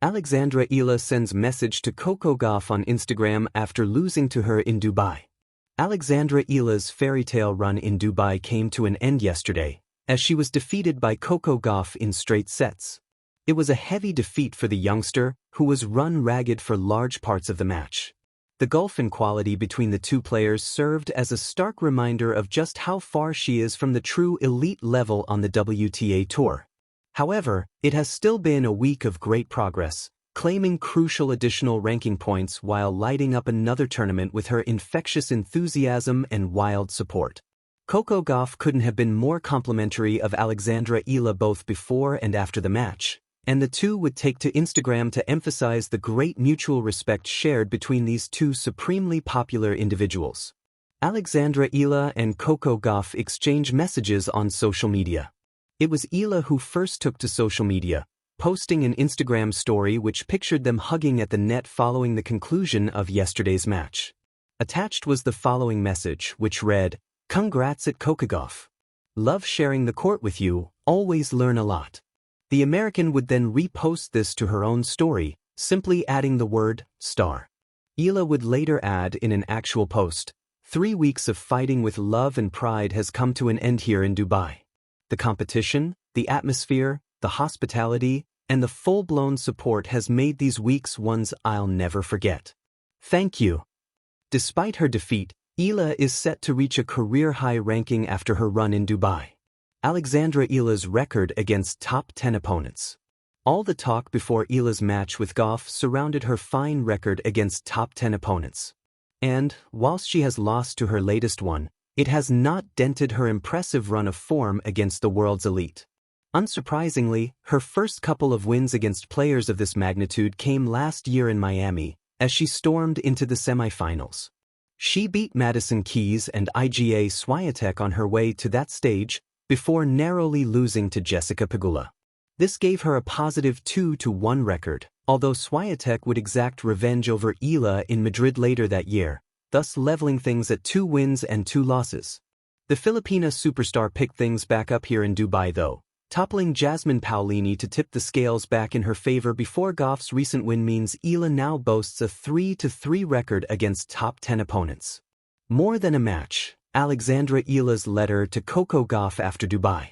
Alexandra Eala sends message to Coco Gauff on Instagram after losing to her in Dubai. Alexandra Eala's fairy tale run in Dubai came to an end yesterday, as she was defeated by Coco Gauff in straight sets. It was a heavy defeat for the youngster, who was run ragged for large parts of the match. The gulf in quality between the two players served as a stark reminder of just how far she is from the true elite level on the WTA Tour. However, it has still been a week of great progress, claiming crucial additional ranking points while lighting up another tournament with her infectious enthusiasm and wild support. Coco Gauff couldn't have been more complimentary of Alexandra Eala both before and after the match, and the two would take to Instagram to emphasize the great mutual respect shared between these two supremely popular individuals. Alexandra Eala and Coco Gauff exchange messages on social media. It was Eala who first took to social media, posting an Instagram story which pictured them hugging at the net following the conclusion of yesterday's match. Attached was the following message, which read, "Congrats at Coco Gauff. Love sharing the court with you, always learn a lot." The American would then repost this to her own story, simply adding the word, star. Eala would later add in an actual post, 3 weeks of fighting with love and pride has come to an end here in Dubai. The competition, the atmosphere, the hospitality, and the full-blown support has made these weeks ones I'll never forget. Thank you. Despite her defeat, Eala is set to reach a career-high ranking after her run in Dubai. Alexandra Eala's record against top 10 opponents. All the talk before Eala's match with Goff surrounded her fine record against top 10 opponents. And, whilst she has lost to her latest one, it has not dented her impressive run of form against the world's elite. Unsurprisingly, her first couple of wins against players of this magnitude came last year in Miami, as she stormed into the semifinals. She beat Madison Keys and Iga Swiatek on her way to that stage, before narrowly losing to Jessica Pegula. This gave her a positive 2-1 record, although Swiatek would exact revenge over Eala in Madrid later that year, thus leveling things at 2 wins and 2 losses. The Filipina superstar picked things back up here in Dubai though, toppling Jasmine Paolini to tip the scales back in her favor before Goff's recent win means Eala now boasts a 3-3 record against top 10 opponents. More than a match. Alexandra Eala's letter to Coco Gauff after Dubai.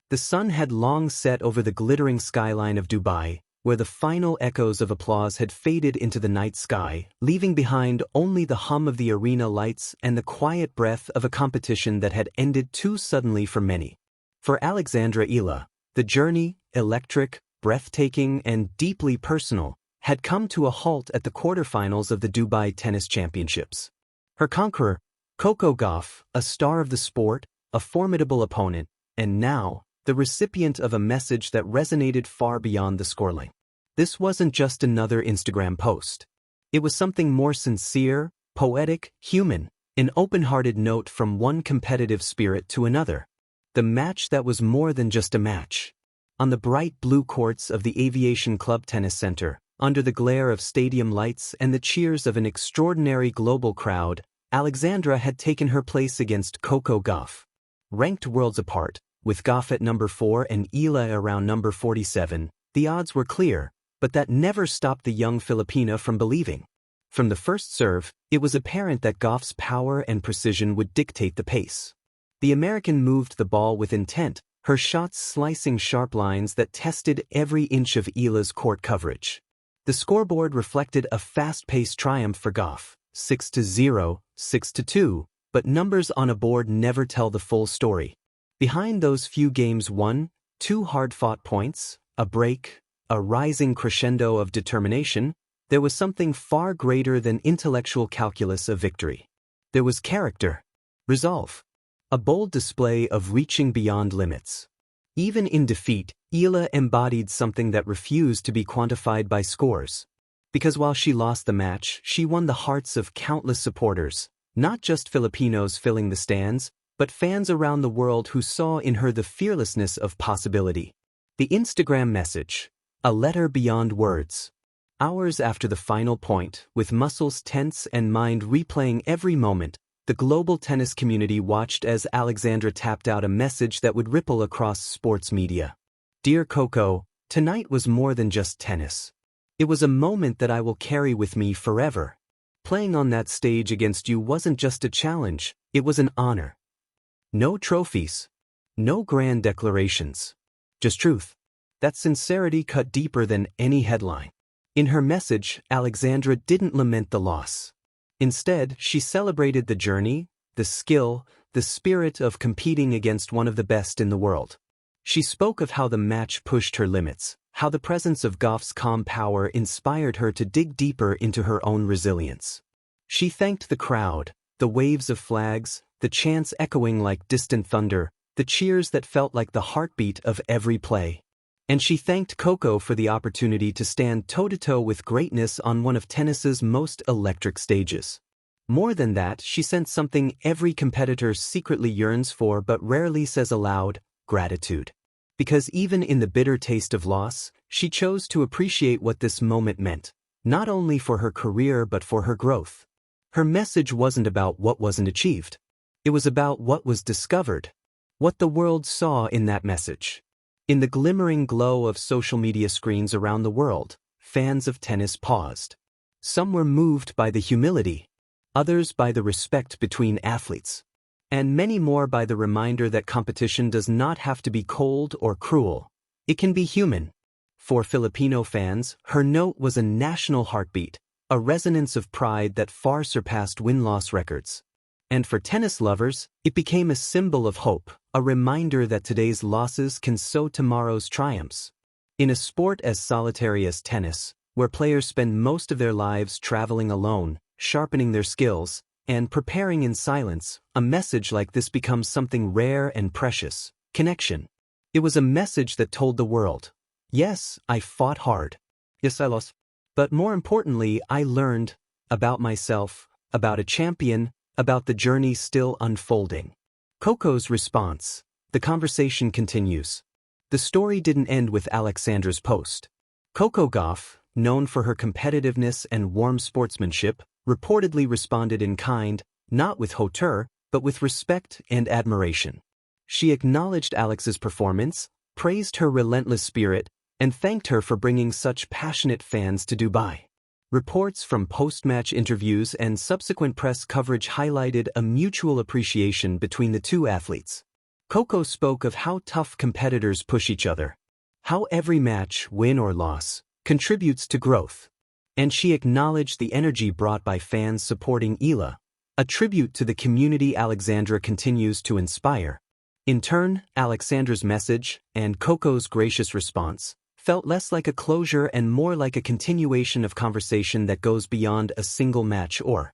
The sun had long set over the glittering skyline of Dubai, where the final echoes of applause had faded into the night sky, leaving behind only the hum of the arena lights and the quiet breath of a competition that had ended too suddenly for many. For Alexandra Eala, the journey, electric, breathtaking, and deeply personal, had come to a halt at the quarterfinals of the Dubai Tennis Championships. Her conqueror, Coco Gauff, a star of the sport, a formidable opponent, and now, the recipient of a message that resonated far beyond the scoreline. This wasn't just another Instagram post. It was something more sincere, poetic, human, an open-hearted note from one competitive spirit to another. The match that was more than just a match. On the bright blue courts of the Aviation Club Tennis Center, under the glare of stadium lights and the cheers of an extraordinary global crowd, Alexandra had taken her place against Coco Gauff. Ranked worlds apart, with Goff at number 4 and Eala around number 47, the odds were clear, but that never stopped the young Filipina from believing. From the first serve, it was apparent that Goff's power and precision would dictate the pace. The American moved the ball with intent, her shots slicing sharp lines that tested every inch of Eala's court coverage. The scoreboard reflected a fast-paced triumph for Goff. 6-0, 6-2, but numbers on a board never tell the full story. Behind those few games won, 2 hard-fought points, a break, a rising crescendo of determination, there was something far greater than intellectual calculus of victory. There was character, resolve, a bold display of reaching beyond limits. Even in defeat, Eala embodied something that refused to be quantified by scores. Because while she lost the match, she won the hearts of countless supporters, not just Filipinos filling the stands, but fans around the world who saw in her the fearlessness of possibility. The Instagram message, a letter beyond words. Hours after the final point, with muscles tense and mind replaying every moment, the global tennis community watched as Alexandra tapped out a message that would ripple across sports media. Dear Coco, tonight was more than just tennis. It was a moment that I will carry with me forever. Playing on that stage against you wasn't just a challenge, it was an honor. No trophies. No grand declarations. Just truth. That sincerity cut deeper than any headline. In her message, Alexandra didn't lament the loss. Instead, she celebrated the journey, the skill, the spirit of competing against one of the best in the world. She spoke of how the match pushed her limits, how the presence of Goff's calm power inspired her to dig deeper into her own resilience. She thanked the crowd, the waves of flags, the chants echoing like distant thunder, the cheers that felt like the heartbeat of every play. And she thanked Coco for the opportunity to stand toe-to-toe with greatness on one of tennis's most electric stages. More than that, she sent something every competitor secretly yearns for but rarely says aloud: gratitude. Because even in the bitter taste of loss, she chose to appreciate what this moment meant, not only for her career but for her growth. Her message wasn't about what wasn't achieved. It was about what was discovered, what the world saw in that message. In the glimmering glow of social media screens around the world, fans of tennis paused. Some were moved by the humility, others by the respect between athletes, and many more by the reminder that competition does not have to be cold or cruel. It can be human. For Filipino fans, her note was a national heartbeat, a resonance of pride that far surpassed win-loss records. And for tennis lovers, it became a symbol of hope, a reminder that today's losses can sow tomorrow's triumphs. In a sport as solitary as tennis, where players spend most of their lives traveling alone, sharpening their skills, and preparing in silence, a message like this becomes something rare and precious: connection. It was a message that told the world, yes, I fought hard. Yes, I lost. But more importantly, I learned about myself, about a champion, about the journey still unfolding. Coco's response. The conversation continues. The story didn't end with Alexandra's post. Coco Gauff, known for her competitiveness and warm sportsmanship, reportedly responded in kind, not with hauteur, but with respect and admiration. She acknowledged Alex's performance, praised her relentless spirit, and thanked her for bringing such passionate fans to Dubai. Reports from post-match interviews and subsequent press coverage highlighted a mutual appreciation between the two athletes. Coco spoke of how tough competitors push each other, how every match, win or loss, contributes to growth. And she acknowledged the energy brought by fans supporting Eala, a tribute to the community Alexandra continues to inspire. In turn, Alexandra's message, and Coco's gracious response, felt less like a closure and more like a continuation of conversation that goes beyond a single match or